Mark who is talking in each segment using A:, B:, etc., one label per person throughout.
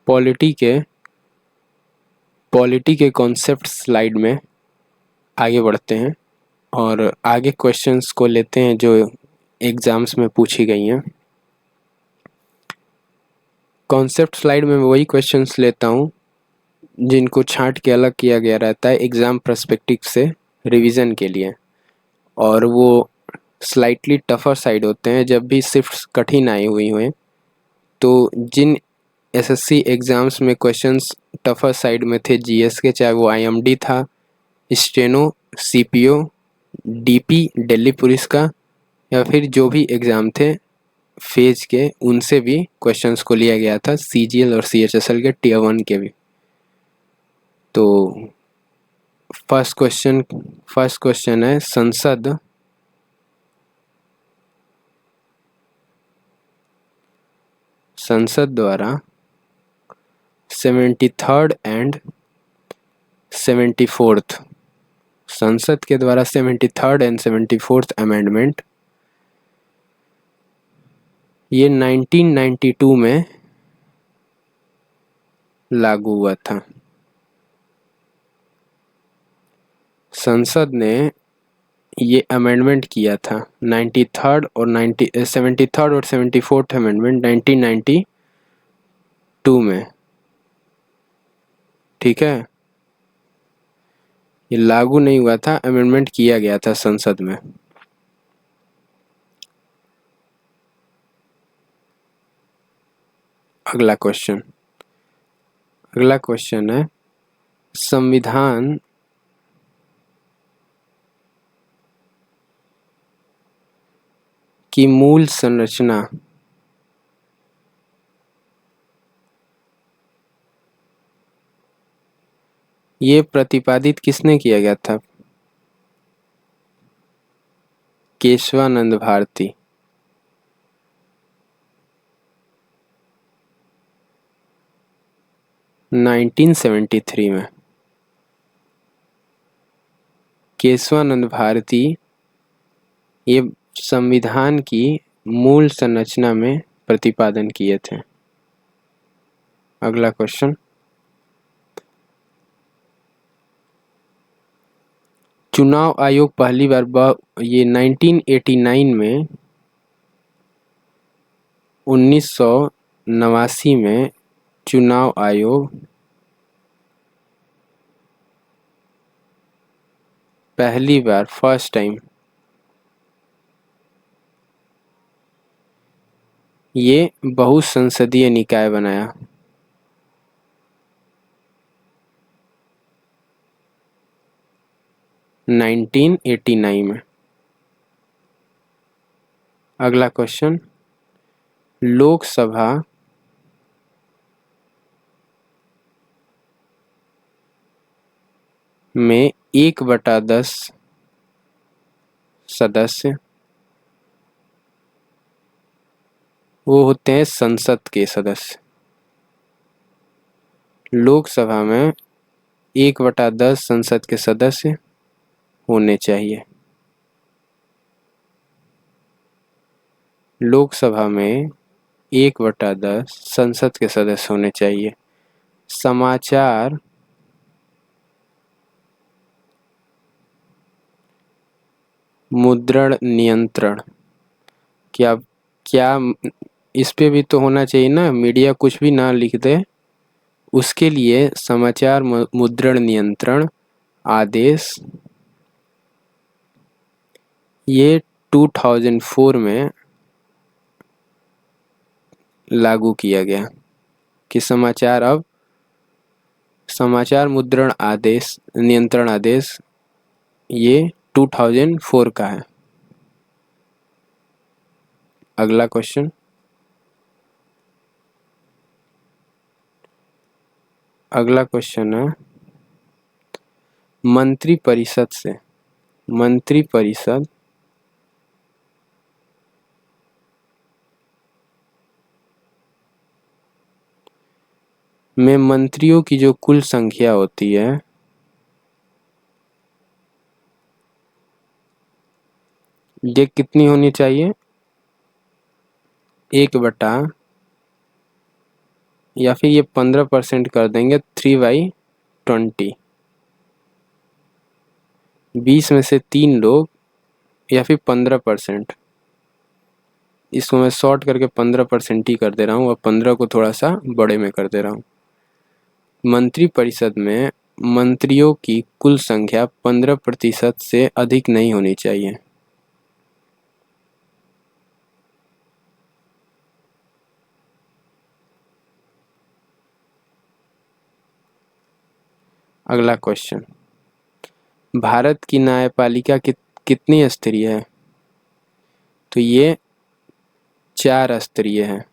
A: Polity के concept slide में आगे बढ़ते हैं और आगे क्वेश्चंस को लेते हैं जो एग्ज़ाम्स में पूछी गई हैं। कॉन्सेप्ट स्लाइड में मैं वही क्वेश्चंस लेता हूँ जिनको छांट के अलग किया गया रहता है एग्ज़ाम पर्सपेक्टिव से रिवीजन के लिए, और वो स्लाइटली टफ़र साइड होते हैं जब भी शिफ्ट्स कठिन आई हुई हुए। तो जिन एसएससी एग्ज़ाम्स में क्वेश्चंस टफ़र साइड में थे जीएस के, चाहे वो आईएमडी था, steno, CPO, DP Delhi police का, या फिर जो भी एग्ज़ाम थे फेज के, उनसे भी क्वेश्चंस को लिया गया था, सीजीएल और सीएचएसएल के टियर 1 के भी। तो फर्स्ट क्वेश्चन है, संसद द्वारा 73rd एंड 74th संसद के द्वारा 73rd एंड 74th अमेंडमेंट ये 1992 में लागू हुआ था। संसद ने ये अमेंडमेंट किया था 73rd और 74th अमेंडमेंट 1992 में। ठीक है, ये लागू नहीं हुआ था, अमेंडमेंट किया गया था संसद में। अगला क्वेश्चन है, संविधान की मूल संरचना ये प्रतिपादित किसने किया गया था? केशवानंद भारती। में केशवानंद भारती ये संविधान की मूल संरचना में प्रतिपादन किए थे। अगला क्वेश्चन, चुनाव आयोग पहली बार 1989 में 1989 में चुनाव आयोग पहली बार फर्स्ट टाइम ये बहुसंसदीय निकाय बनाया। में 1989 में। अगला क्वेश्चन, लोकसभा में 1/10 सदस्य वो होते हैं संसद के सदस्य। लोकसभा में 1/10 संसद के सदस्य होने चाहिए। लोकसभा में 1/10 संसद के सदस्य होने चाहिए। समाचार मुद्रण नियंत्रण, क्या इस पे भी तो होना चाहिए ना, मीडिया कुछ भी ना लिख दे, उसके लिए समाचार मुद्रण नियंत्रण आदेश ये 2004 में लागू किया गया कि समाचार मुद्रण आदेश नियंत्रण आदेश ये 2004 का है। अगला क्वेश्चन, है मंत्रिपरिषद में मंत्रियों की जो कुल संख्या होती है ये कितनी होनी चाहिए? 1/32 या फिर ये 15% कर देंगे 3/20। 20 में से 3 लोग या फिर 15%, इसको मैं शॉर्ट करके 15% ही कर दे रहा हूँ और 15 को थोड़ा सा बड़े में कर दे रहा हूँ। मंत्रिपरिषद में मंत्रियों की कुल संख्या 15% से अधिक नहीं होनी चाहिए। अगला क्वेश्चन, भारत की न्यायपालिका कितनी स्तरीय है? तो ये 4 स्तरीय है।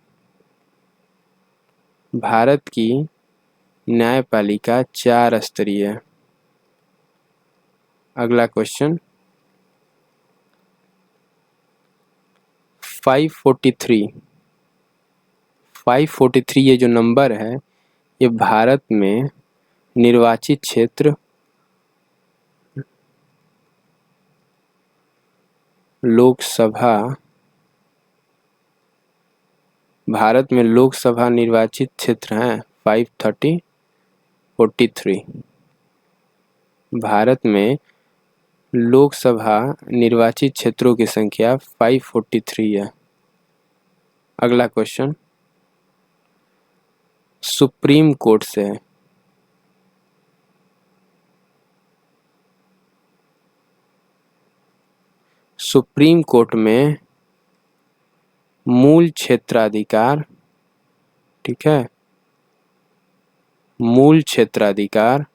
A: भारत की न्यायपालिका 4 स्तरीय है। अगला क्वेश्चन, 543 ये जो नंबर है ये भारत में निर्वाचित क्षेत्र लोकसभा, भारत में लोकसभा निर्वाचित क्षेत्र हैं 543। भारत में लोकसभा निर्वाचित क्षेत्रों की संख्या 543 है। अगला क्वेश्चन सुप्रीम कोर्ट से है। सुप्रीम कोर्ट में मूल क्षेत्राधिकार, ठीक है, मूल क्षेत्राधिकार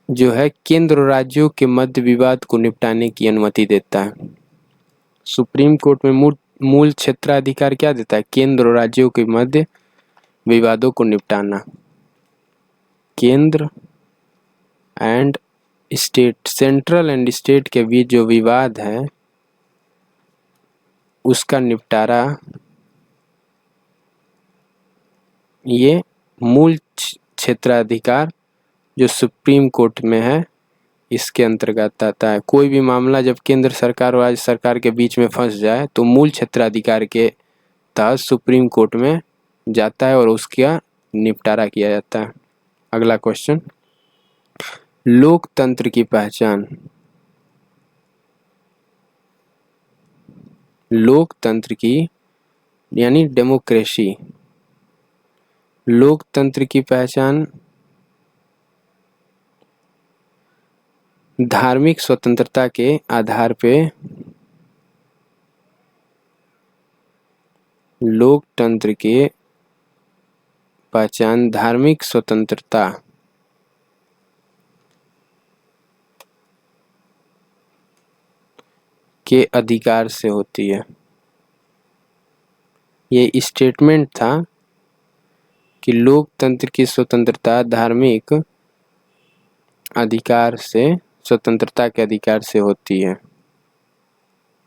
A: जो है केंद्र और राज्यों के मध्य विवाद को निपटाने की अनुमति देता है। सुप्रीम कोर्ट में मूल क्षेत्राधिकार क्या देता है? केंद्र और राज्यों के मध्य विवादों को निपटाना। केंद्र and state, central and state के बीच जो विवाद है उसका निपटारा ये मूल क्षेत्राधिकार जो सुप्रीम कोर्ट में है इसके अंतर्गत आता है। कोई भी मामला जब केंद्र सरकार और राज्य सरकार के बीच में फंस जाए तो मूल क्षेत्राधिकार के तहत सुप्रीम कोर्ट में जाता है और उसका निपटारा किया जाता है। अगला क्वेश्चन, लोकतंत्र की पहचान। लोकतंत्र की यानी डेमोक्रेसी, लोकतंत्र की पहचान धार्मिक स्वतंत्रता के आधार पे, लोकतंत्र के पहचान धार्मिक स्वतंत्रता के अधिकार से होती है। ये स्टेटमेंट था कि लोकतंत्र की स्वतंत्रता धार्मिक अधिकार से, स्वतंत्रता के अधिकार से होती है।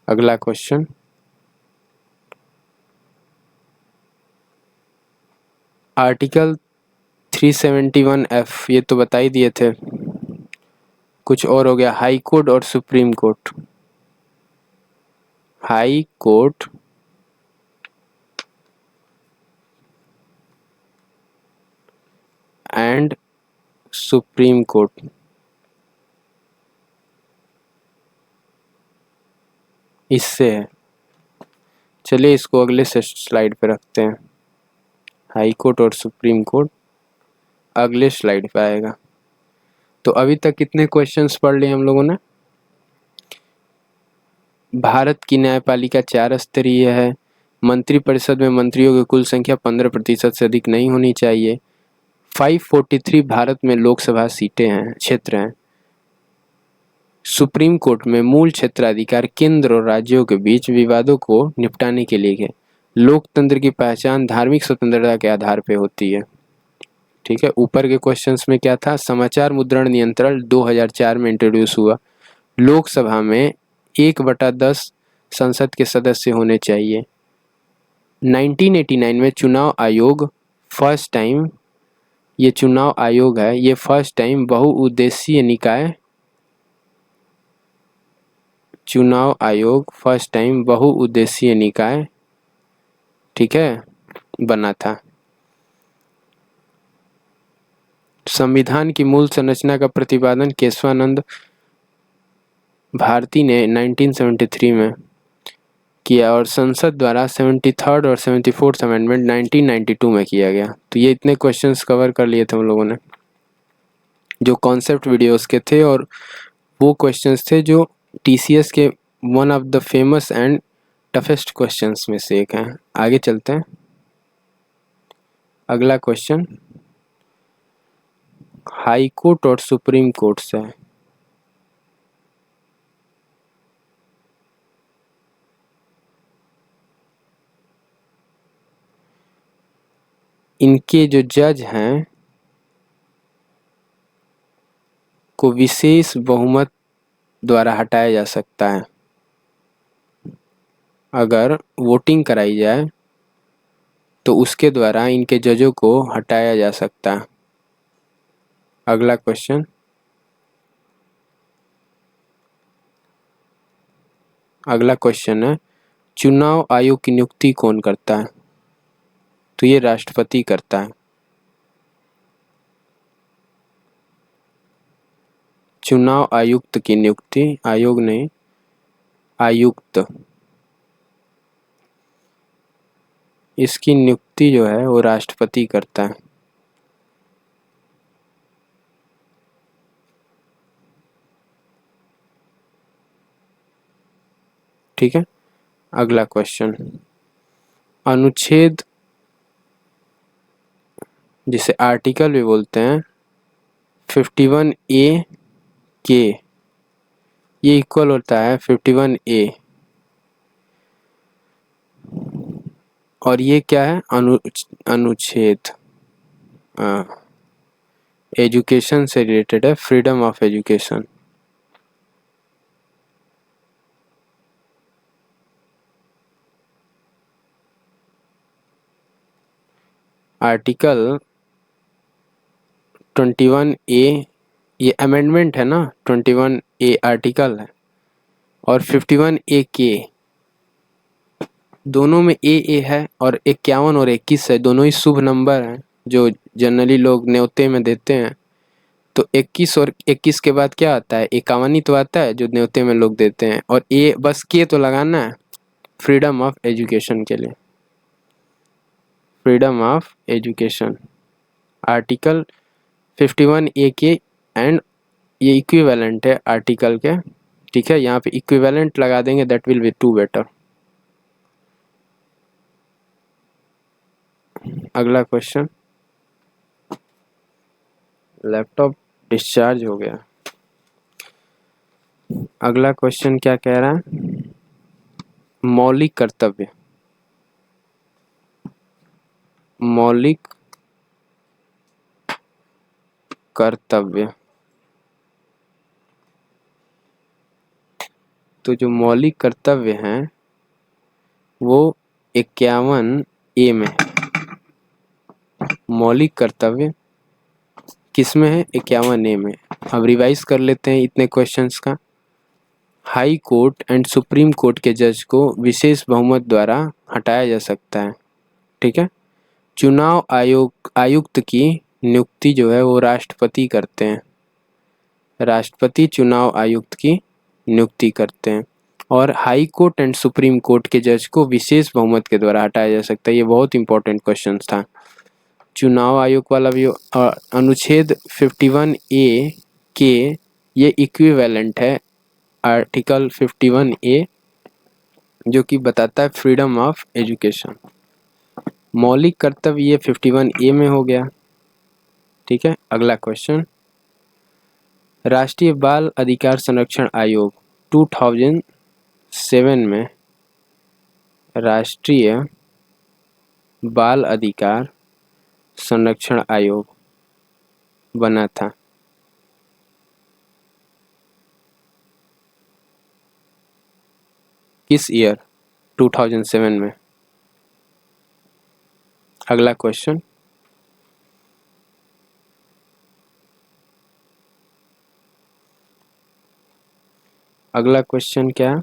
A: अगला क्वेश्चन, आर्टिकल 371F ये तो बता ही दिए थे, कुछ और हो गया। हाई कोर्ट और supreme court. High court and supreme court, इससे है। चलिए इसको अगले से स्लाइड पे रखते हैं। हाई कोर्ट और सुप्रीम कोर्ट अगले स्लाइड पे आएगा। तो अभी तक कितने क्वेश्चंस पढ़ लिए हम लोगों ने? भारत की न्यायपालिका 4 स्तरीय है। मंत्रिपरिषद में मंत्रियों की कुल संख्या 15% से अधिक नहीं होनी चाहिए। 543 भारत में लोकसभा सीटें हैं, क्षेत्र हैं। सुप्रीम कोर्ट में मूल क्षेत्राधिकार केंद्र और राज्यों के बीच विवादों को निपटाने के लिए है। लोकतंत्र की पहचान धार्मिक स्वतंत्रता के आधार पर होती है। ठीक है, ऊपर के क्वेश्चंस में क्या था? समाचार मुद्रण नियंत्रण 2004 में इंट्रोड्यूस हुआ। लोकसभा में 1/10 संसद के सदस्य होने चाहिए। 1989 में चुनाव आयोग फर्स्ट टाइम, ये चुनाव आयोग है, ये फर्स्ट टाइम बहुउद्देशीय निकाय, चुनाव आयोग फर्स्ट टाइम बहुउद्देशीय निकाय, ठीक है, बना था। संविधान की मूल संरचना का प्रतिपादन केशवानंद भारती ने 1973 में किया और संसद द्वारा 73rd और 74th अमेंडमेंट 1992 में किया गया। तो ये इतने क्वेश्चंस कवर कर लिए थे हम लोगों ने जो कॉन्सेप्ट वीडियोस के थे, और वो क्वेश्चंस थे जो टीसीएस के one of the famous and toughest questions में से एक हैं। आगे चलते हैं। अगला क्वेश्चन हाई कोर्ट और सुप्रीम कोर्ट से है। इनके जो जज हैं को विशेष बहुमत द्वारा हटाया जा सकता है। अगर वोटिंग कराई जाए तो उसके द्वारा इनके जजों को हटाया जा सकता है। अगला क्वेश्चन है चुनाव आयोग की नियुक्ति कौन करता है? तो ये राष्ट्रपति करता है। चुनाव आयुक्त की नियुक्ति, आयोग नहीं, आयुक्त, इसकी नियुक्ति जो है वो राष्ट्रपति करता है। ठीक है। अगला क्वेश्चन अनुच्छेद, जिसे आर्टिकल भी बोलते हैं, 51A के, ये इक्वल होता है 51A, और ये क्या है? अनुच्छेद एजुकेशन से रिलेटेड है, freedom of education. Article 21A ये अमेंडमेंट है ना, 21A आर्टिकल है, और 51A के, दोनों में ए है, और 51 और 21 है, दोनों ही शुभ नंबर हैं जो जनरली लोग न्योते में देते हैं। तो 21 और 21 के बाद क्या आता है? 51 ही तो आता है जो न्योते में लोग देते हैं, और ए बस के तो लगाना है फ्रीडम ऑफ एजुकेशन के लिए। Freedom of education article 51A के, एंड ये इक्विवेलेंट है आर्टिकल के। ठीक है, यहाँ पे इक्विवेलेंट लगा देंगे, that will be to better. अगला क्वेश्चन, लैपटॉप डिस्चार्ज हो गया। अगला क्वेश्चन क्या कह रहा है? मौलिक कर्तव्य, मौलिक कर्तव्य। तो जो मौलिक कर्तव्य हैं वो 51A में, मौलिक कर्तव्य किस में है? 51A में। अब रिवाइज कर लेते हैं इतने क्वेश्चंस का। High court and supreme court के जज को विशेष बहुमत द्वारा हटाया जा सकता है। ठीक है। चुनाव आयुक्त की नियुक्ति जो है वो राष्ट्रपति करते हैं, राष्ट्रपति चुनाव आयुक्त की नियुक्ति करते हैं। और high court and supreme court के जज को विशेष बहुमत के द्वारा हटाया जा सकता है। ये बहुत इंपॉर्टेंट क्वेश्चन था। चुनाव आयोग वाला भी। अनुच्छेद 51A के ये इक्विवेलेंट है आर्टिकल 51A, जो कि बताता है फ्रीडम ऑफ एजुकेशन। मौलिक कर्तव्य ये 51A में हो गया। ठीक है। अगला क्वेश्चन, राष्ट्रीय बाल अधिकार संरक्षण आयोग 2007 में राष्ट्रीय बाल अधिकार संरक्षण आयोग बना था। किस ईयर? 2007 में। अगला क्वेश्चन, अगला क्वेश्चन क्या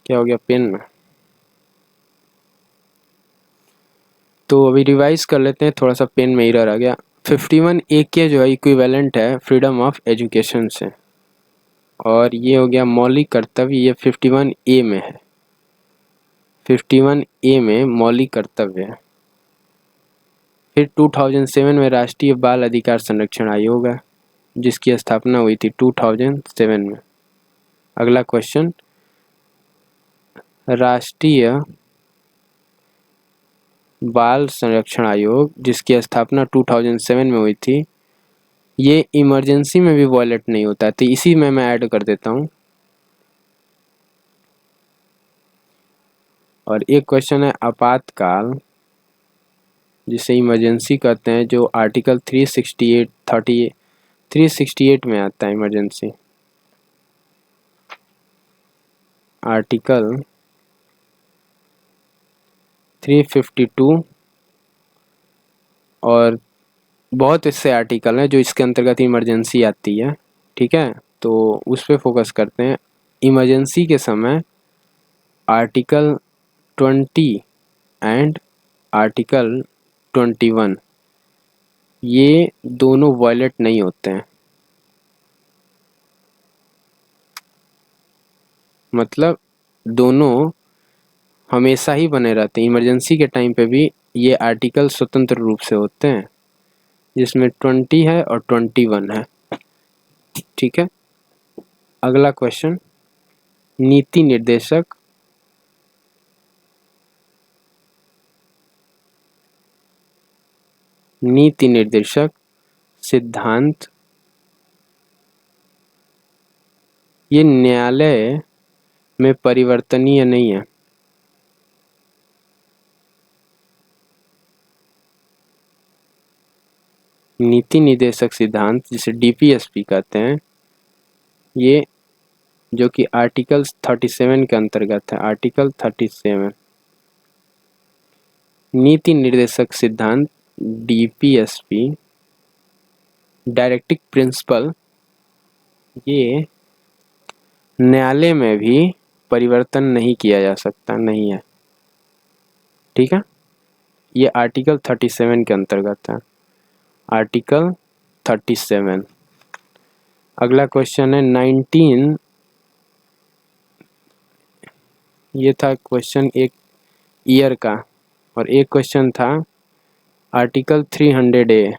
A: क्या हो गया पेन में। तो अभी रिवाइज कर लेते हैं, थोड़ा सा पेन में एरर आ गया। 51A के जो है इक्विवेलेंट है फ्रीडम ऑफ एजुकेशन से, और ये हो गया मौलिक कर्तव्य, ये 51A में है। 51A में मौलिक कर्तव्य है। फिर 2007 में राष्ट्रीय बाल अधिकार संरक्षण आयोग है, जिसकी स्थापना हुई थी 2007 में। अगला क्वेश्चन, राष्ट्रीय बाल संरक्षण आयोग जिसकी स्थापना 2007 में हुई थी, ये इमरजेंसी में भी वॉयलेट नहीं होता है, तो इसी में मैं ऐड कर देता हूँ। और एक क्वेश्चन है आपातकाल, जिसे इमरजेंसी कहते हैं, जो आर्टिकल 368 में आता है। इमरजेंसी आर्टिकल 352 और बहुत इससे आर्टिकल हैं जो इसके अंतर्गत इमरजेंसी आती है। ठीक है, तो उस पर फोकस करते हैं। इमरजेंसी के समय आर्टिकल 20 एंड आर्टिकल 21 ये दोनों वायलेट नहीं होते हैं, मतलब दोनों हमेशा ही बने रहते हैं। इमरजेंसी के टाइम पे भी ये आर्टिकल स्वतंत्र रूप से होते हैं, जिसमें 20 है और 21 है। ठीक है, अगला क्वेश्चन, नीति निर्देशक सिद्धांत ये न्यायालय में परिवर्तनीय नहीं है। नीति निर्देशक सिद्धांत जिसे डीपीएसपी कहते हैं, ये जो कि आर्टिकल 37 के अंतर्गत है। आर्टिकल 37 नीति निर्देशक सिद्धांत डीपीएसपी डायरेक्टिव प्रिंसिपल, ये न्यायालय में भी परिवर्तन नहीं किया जा सकता, नहीं है। ठीक है, ये आर्टिकल 37 के अंतर्गत है। आर्टिकल 37। अगला क्वेश्चन है 19, ये था क्वेश्चन एक ईयर का, और एक क्वेश्चन था आर्टिकल 300A।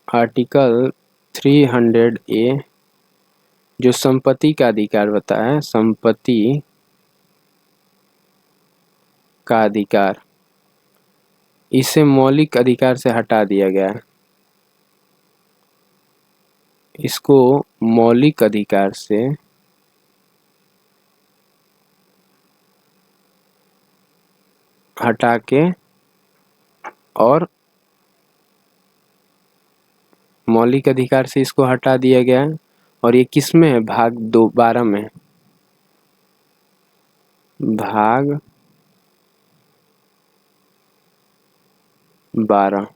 A: आर्टिकल 300A जो संपत्ति का अधिकार बताया है, संपत्ति का अधिकार, इसे मौलिक अधिकार से हटा दिया गया है। इसको मौलिक अधिकार से हटा के और मौलिक अधिकार से इसको हटा दिया गया है। और ये किस में है? भाग 12 में। भाग 12।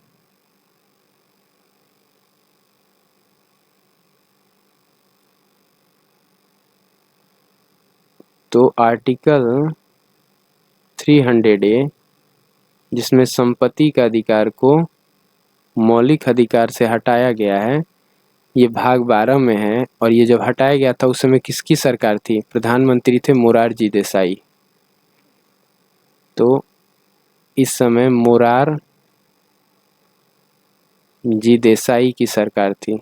A: तो आर्टिकल 300A जिसमें संपत्ति का अधिकार को मौलिक अधिकार से हटाया गया है, ये भाग 12 में है। और ये जब हटाया गया था उस समय किसकी सरकार थी? प्रधानमंत्री थे मोरारजी देसाई। तो इस समय मोरारजी देसाई की सरकार थी।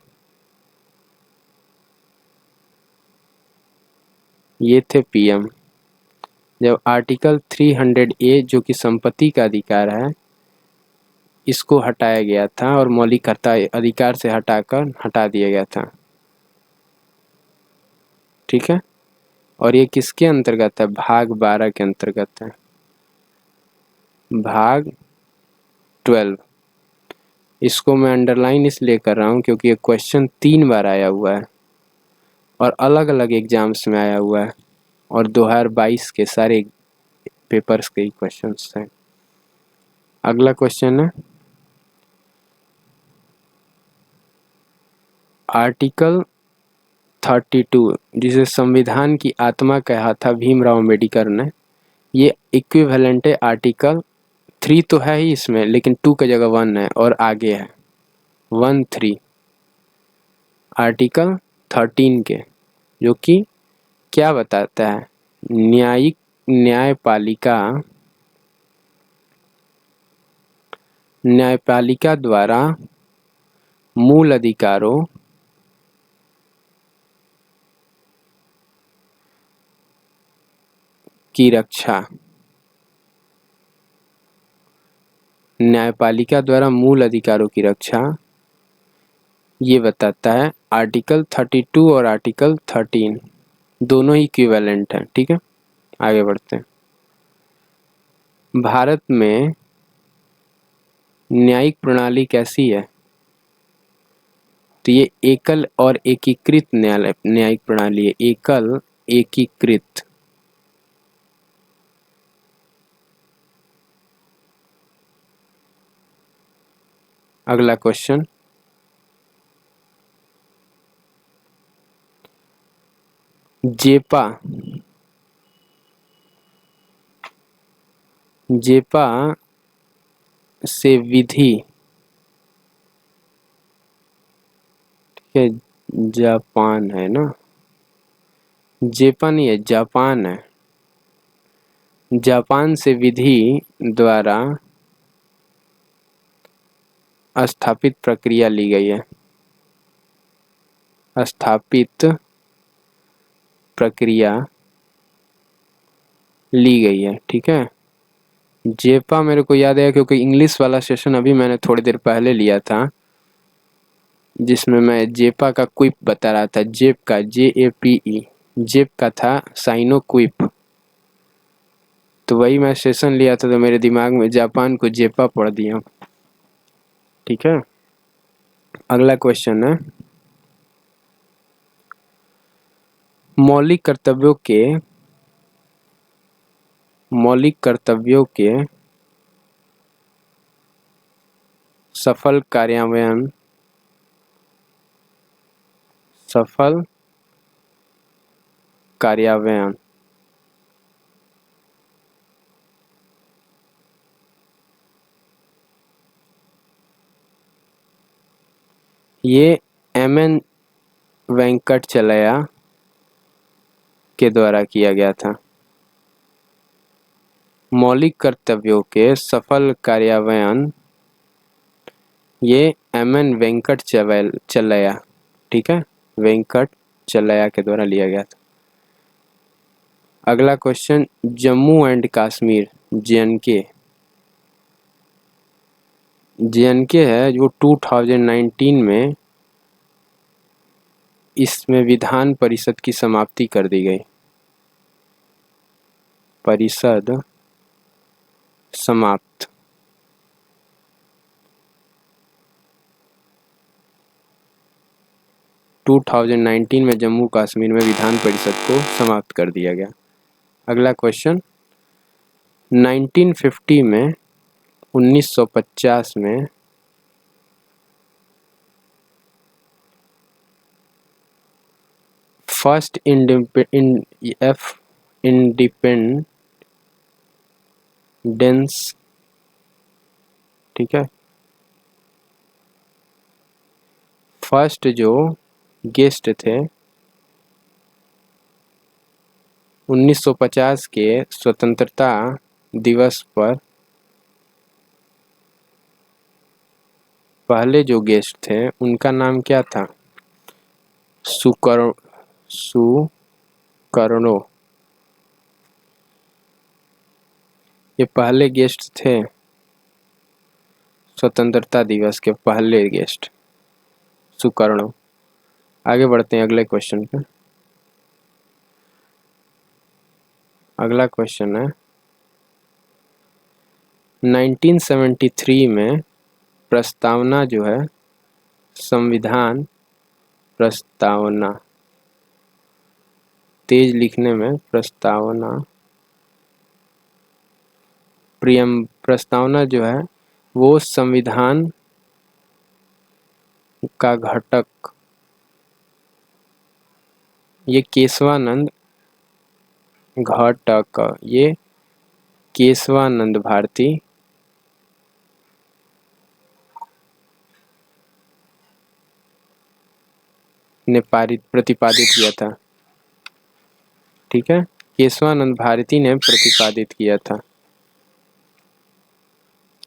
A: ये थे पीएम। जब आर्टिकल 300A जो कि संपत्ति का अधिकार है, इसको हटाया गया था और मौलिक अधिकार से हटा दिया गया था। ठीक है, और ये किसके अंतर्गत है? भाग 12 के अंतर्गत है। भाग 12। इसको मैं अंडरलाइन इसलिए कर रहा हूँ क्योंकि ये क्वेश्चन 3 बार आया हुआ है और अलग अलग एग्जाम्स में आया हुआ है, और 2022 के सारे पेपर्स के क्वेश्चंस थे। अगला क्वेश्चन है आर्टिकल 32 जिसे संविधान की आत्मा कहा था भीमराव अम्बेडकर ने, ये इक्विवेलेंट है आर्टिकल 3 तो है ही इसमें, लेकिन 2 की जगह 1 है और आगे है 1 3 आर्टिकल 13 के, जो कि क्या बताता है, न्यायपालिका द्वारा मूल अधिकारों की रक्षा, न्यायपालिका द्वारा मूल अधिकारों की रक्षा, ये बताता है आर्टिकल 32 और आर्टिकल 13 दोनों ही इक्विवेलेंट हैं। ठीक है, आगे बढ़ते हैं। भारत में न्यायिक प्रणाली कैसी है, तो ये एकल और एकीकृत न्यायिक प्रणाली है। एकल, एकीकृत। अगला क्वेश्चन, जेपा से विधि, ठीक है, जापान है ना, जेपा नहीं है, जापान है। जापान से विधि द्वारा स्थापित प्रक्रिया ली गई है, स्थापित प्रक्रिया ली गई है। ठीक है, जेपा मेरे को याद है क्योंकि इंग्लिश वाला सेशन अभी मैंने थोड़ी देर पहले लिया था, जिसमें मैं जेपा का क्विप बता रहा था। जेप का JAPE, जेप का था साइनो क्विप, तो वही मैं सेशन लिया था, तो मेरे दिमाग में जापान को जेपा पढ़ दिया। ठीक है, अगला क्वेश्चन है, मौलिक कर्तव्यों के सफल कार्यान्वयन ये MN वेंकटचलैया के द्वारा किया गया था। मौलिक कर्तव्यों के सफल कार्यान्वयन ये MN वेंकटचलैया, ठीक है, वेंकटचलैया के द्वारा लिया गया था। अगला question, Jammu and Kashmir JNK है, जो 2019 में इसमें विधान परिषद की समाप्ति कर दी गई। परिषद समाप्त। टू 2019 में जम्मू कश्मीर में विधान परिषद को समाप्त कर दिया गया। अगला क्वेश्चन, 1950 में 1950 में फर्स्ट इंडिपेंडेंस, ठीक है, फर्स्ट जो गेस्ट थे 1950 के स्वतंत्रता दिवस पर, पहले जो गेस्ट थे उनका नाम क्या था? सुकर्णो। ये पहले गेस्ट थे स्वतंत्रता दिवस के, पहले गेस्ट सुकर्णो। आगे बढ़ते हैं अगले क्वेश्चन पे। अगला क्वेश्चन है, 1973 में प्रस्तावना जो है, संविधान प्रस्तावना, तेज लिखने में प्रस्तावना, प्रस्तावना जो है वो संविधान का घटक ये केशवानंद घटक, ये केशवानंद भारती ने प्रतिपादित किया था। ठीक है, केशवानंद भारती ने प्रतिपादित किया था।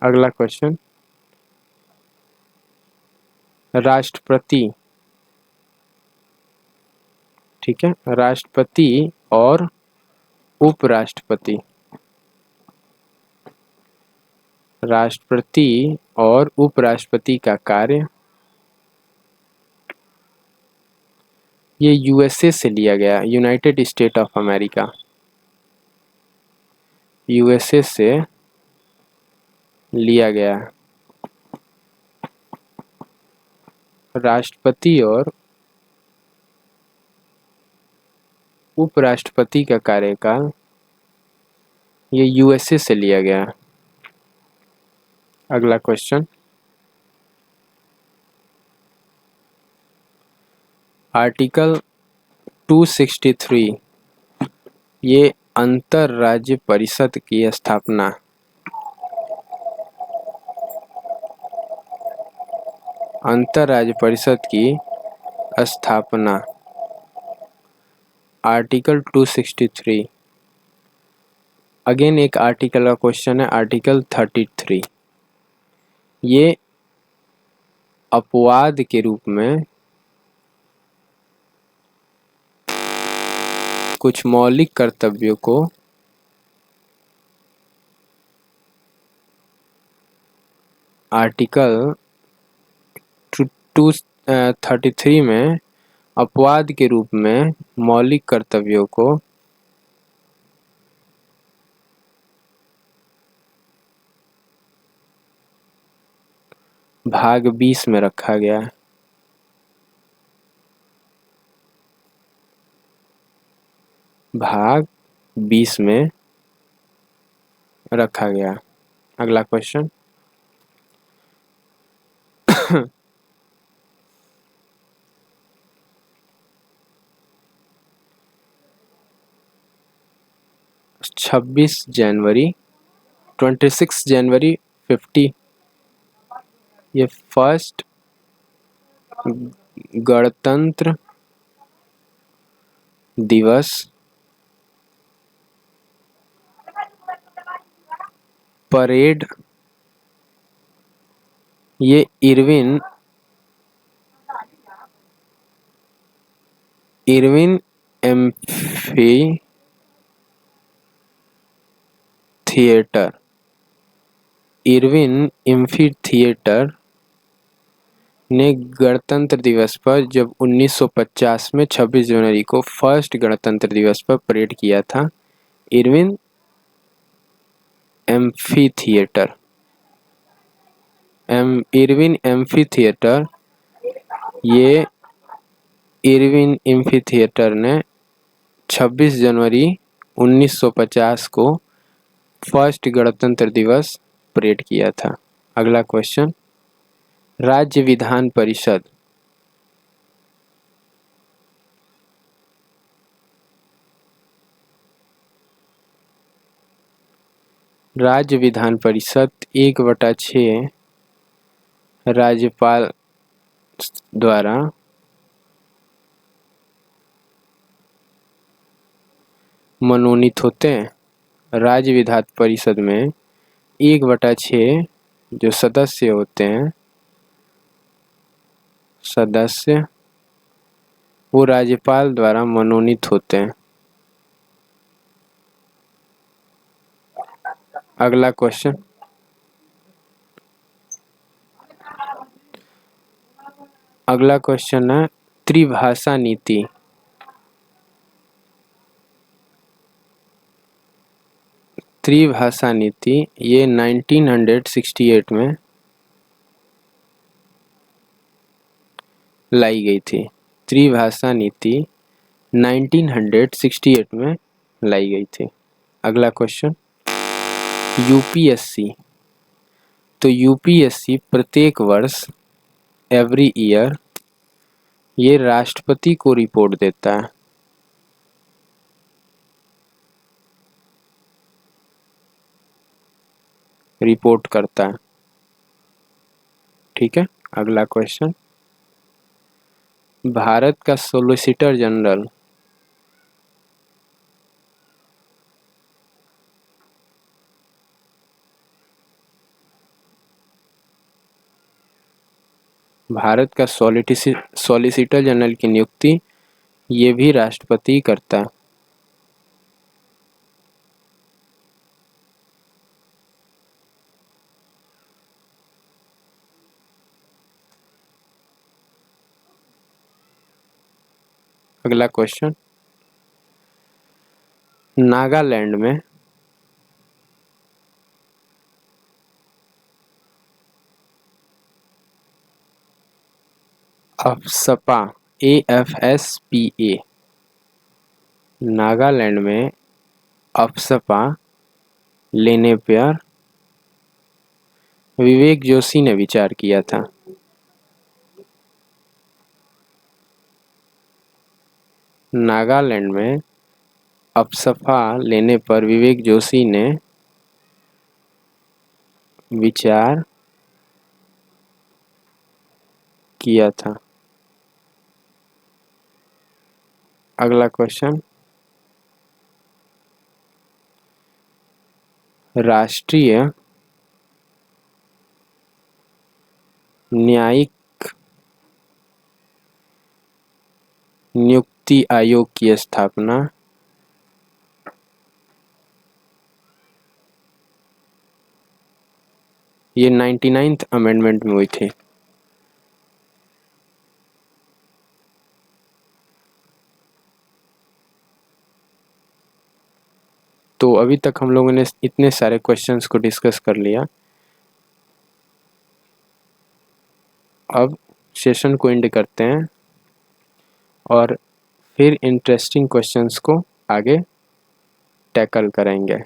A: अगला क्वेश्चन, राष्ट्रपति, ठीक है, राष्ट्रपति और उपराष्ट्रपति, राष्ट्रपति और उपराष्ट्रपति का कार्य, ये यूएसए से लिया गया, United state of America, USA से लिया गया। राष्ट्रपति और उपराष्ट्रपति का कार्यकाल ये यूएसए से लिया गया। अगला क्वेश्चन, आर्टिकल 263, ये अंतर राज्य परिषद की स्थापना, अंतर राज्य परिषद की स्थापना, आर्टिकल 263। अगेन एक आर्टिकल का क्वेश्चन है, आर्टिकल 33, ये अपवाद के रूप में कुछ मौलिक कर्तव्यों को आर्टिकल 233 में अपवाद के रूप में मौलिक कर्तव्यों को भाग 20 में रखा गया है। भाग 20 में रखा गया। अगला क्वेश्चन, छब्बीस जनवरी 26 जनवरी 50, ये फर्स्ट गणतंत्र दिवस परेड, ये Irwin amphi theatre, Irwin amphi theatre ने गणतंत्र दिवस पर जब 1950 में 26 जनवरी को फर्स्ट गणतंत्र दिवस पर परेड किया था, Irwin amphi theatre, Irwin amphi theatre, ये इरविन एम्फी थिएटर ने 26 जनवरी 1950 को फर्स्ट गणतंत्र दिवस परेड किया था। अगला क्वेश्चन, राज्य विधान परिषद, राज्य विधान परिषद 1/6 राज्यपाल द्वारा मनोनीत होते हैं। राज्य विधान परिषद में 1/6 जो सदस्य होते हैं, सदस्य वो राज्यपाल द्वारा मनोनीत होते हैं। अगला क्वेश्चन, अगला क्वेश्चन है त्रिभाषा नीति, त्रिभाषा नीति ये 1968 में लाई गई थी। त्रिभाषा नीति 1968 में लाई गई थी। अगला क्वेश्चन, यूपीएससी, तो यूपीएससी प्रत्येक वर्ष एवरी ईयर ये राष्ट्रपति को रिपोर्ट देता है। रिपोर्ट करता है। ठीक है, अगला क्वेश्चन, भारत का सॉलिसिटर जनरल भारत का सॉलिसिटर जनरल की नियुक्ति ये भी राष्ट्रपति करता है। अगला क्वेश्चन, नागालैंड में अफस्पा AFSPA, नागालैंड में अफस्पा लेने पर विवेक जोशी ने विचार किया था। नागालैंड में अफस्पा लेने पर विवेक जोशी ने विचार किया था। अगला क्वेश्चन, राष्ट्रीय न्यायिक नियुक्ति आयोग की स्थापना ये 99th अमेंडमेंट में हुई थी। तो अभी तक हम लोगों ने इतने सारे क्वेश्चंस को डिस्कस कर लिया। अब सेशन को एंड करते हैं और फिर इंटरेस्टिंग क्वेश्चंस को आगे टैकल करेंगे।